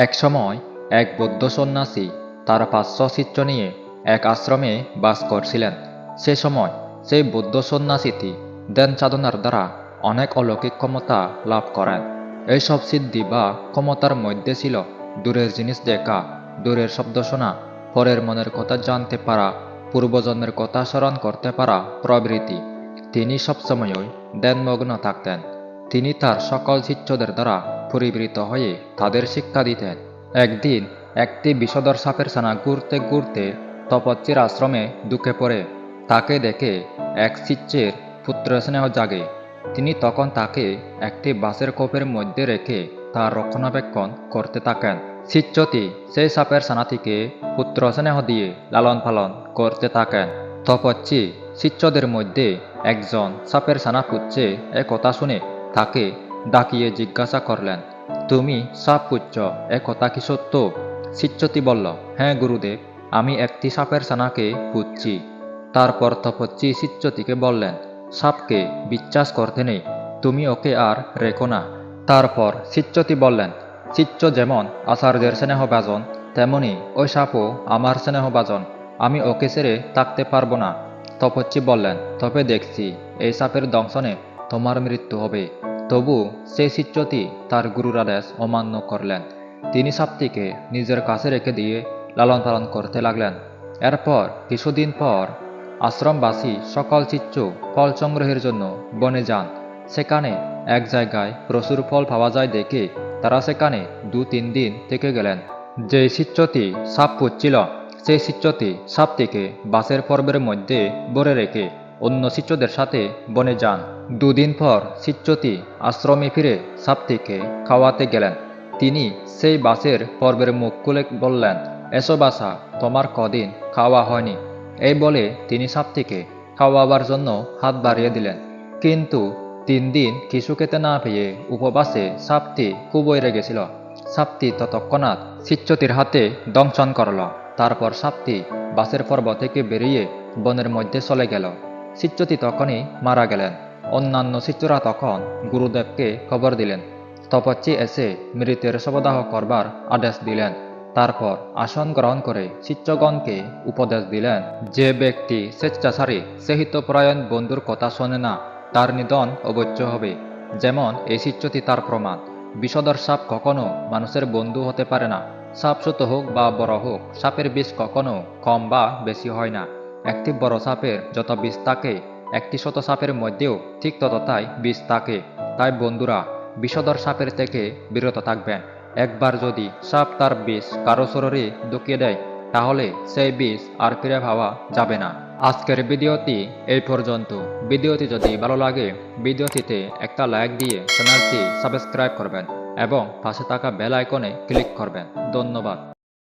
একসময় এক বৌদ্ধ সন্ন্যাসী তার 500 শিষ্য নিয়ে এক আশ্রমে বাস করছিলেন। সে সময় সেই বৌদ্ধ সন্ন্যাসীটি ধ্যান সাধনার দ্বারা অনেক অলৌকিক ক্ষমতা লাভ করেন। এইসব সিদ্ধি বা ক্ষমতার মধ্যে ছিল দূরের জিনিস দেখা, দূরের শব্দ শোনা, পরের মনের কথা জানতে পারা, পূর্বজন্মের কথা স্মরণ করতে পারা প্রভৃতি। তিনি সবসময়ই ধ্যানমগ্ন থাকতেন। তিনি তার সকল শিষ্যদের দ্বারা পরিবৃত হয়ে তাদের শিক্ষা দিতেন। একদিন একটি বিষধর সাপের ছানা ঘুরতে ঘুরতে তপস্বীর আশ্রমে ঢুকে পড়ে। তাকে দেখে এক শিষ্যের পুত্র স্নেহ জাগে। তিনি তখন তাকে একটি বাঁশের কোপের মধ্যে রেখে তার রক্ষণাবেক্ষণ করতে থাকেন। শিষ্যটি সেই সাপের ছানাটিকে পুত্র স্নেহ দিয়ে লালন পালন করতে থাকেন। তপস্বী শিষ্যদের মধ্যে একজন সাপের ছানা পুচ্ছে এ কথা শুনে তাকে ডাকিয়ে জিজ্ঞাসা করলেন, তুমি সাপ পুচ্ছ, এ কথা কি সত্য? শিষ্যটি বলল, হ্যাঁ গুরুদেব, আমি একটি সাপের ছানাকে পুচ্ছি। তারপর তপস্বী শিষ্যটিকে বললেন, সাপকে বিশ্বাস করতে নেই, তুমি ওকে আর রেখো না। তারপর শিষ্যটি বললেন, শিষ্য যেমন আচার্যের স্নেহভাজন, তেমনি ওই সাপও আমার স্নেহভাজন, আমি ওকে ছেড়ে থাকতে পারবো না। তপস্বী বললেন, তবে দেখছি এই সাপের দংশনে তোমার মৃত্যু হবে। তবু সেই শিষ্যটি তার গুরুর আদেশ অমান্য করলেন। তিনি সাপটিকে নিজের কাছে রেখে দিয়ে লালন পালন করতে লাগলেন। এরপর কিছুদিন পর আশ্রমবাসী সকল শিষ্য ফল সংগ্রহের জন্য বনে যান। সেখানে এক জায়গায় প্রচুর ফল পাওয়া যায় দেখে তারা সেখানে 2-3 দিন থেকে গেলেন। যে শিষ্যটি সাপ পুচ্ছিল সেই শিষ্যটি সাপটিকে বাঁশের পর্বের মধ্যে ভরে রেখে অন্য শিষ্যদের সাথে বনে যান। 2 দিন পর শিষ্যটি আশ্রমে ফিরে সাপটিকে খাওয়াতে গেলেন। তিনি সেই বাঁশের পর্বের মুখ খুলে বললেন, এসো বাছা, তোমার কদিন খাওয়া হয়নি। এই বলে তিনি সাপটিকে খাওয়াবার জন্য হাত বাড়িয়ে দিলেন। কিন্তু 3 দিন কিছু খেতে না পেয়ে উপবাসে সাপটি খুবই রেগেছিল। সাপটি তৎক্ষণাৎ শিষ্যটির হাতে দংশন করল। তারপর সাপটি বাঁশের পর্ব থেকে বেরিয়ে বনের মধ্যে চলে গেল। শিষ্যটি তখনই মারা গেলেন। অন্যান্য শিষ্যরা তখন গুরুদেবকে খবর দিলেন। তপস্বী এসে মৃতের শবদাহ করবার আদেশ দিলেন। তারপর আসন গ্রহণ করে শিষ্যগণকে উপদেশ দিলেন, যে ব্যক্তি স্বেচ্ছাচারী সেহিতপরায়ণ বন্ধুর কথা শোনে না, তার নিধন অবশ্য হবে। যেমন এই শিষ্যটি তার প্রমাণ। বিষধর সাপ কখনো মানুষের বন্ধু হতে পারে না। সাপ ছোট হোক বা বড় হোক, সাপের বিষ কখনো কম বা বেশি হয় না। একটি বড় সাপের যত বিষ থাকে, একটি ছোট সাপের মধ্যেও ঠিক ততটাই বিষ থাকে। তাই বন্ধুরা, বিষধর সাপের থেকে বিরত থাকবেন। একবার যদি সাপ তার বিষ কারো শরীরে ঢুকিয়ে দেয়, তাহলে সেই বিষ আর ফিরে পাওয়া যাবে না। আজকের ভিডিওটি এই পর্যন্ত। ভিডিওটি যদি ভালো লাগে, ভিডিওটিতে একটা লাইক দিয়ে চ্যানেলটি সাবস্ক্রাইব করবেন এবং পাশে থাকা বেল আইকনে ক্লিক করবেন। ধন্যবাদ।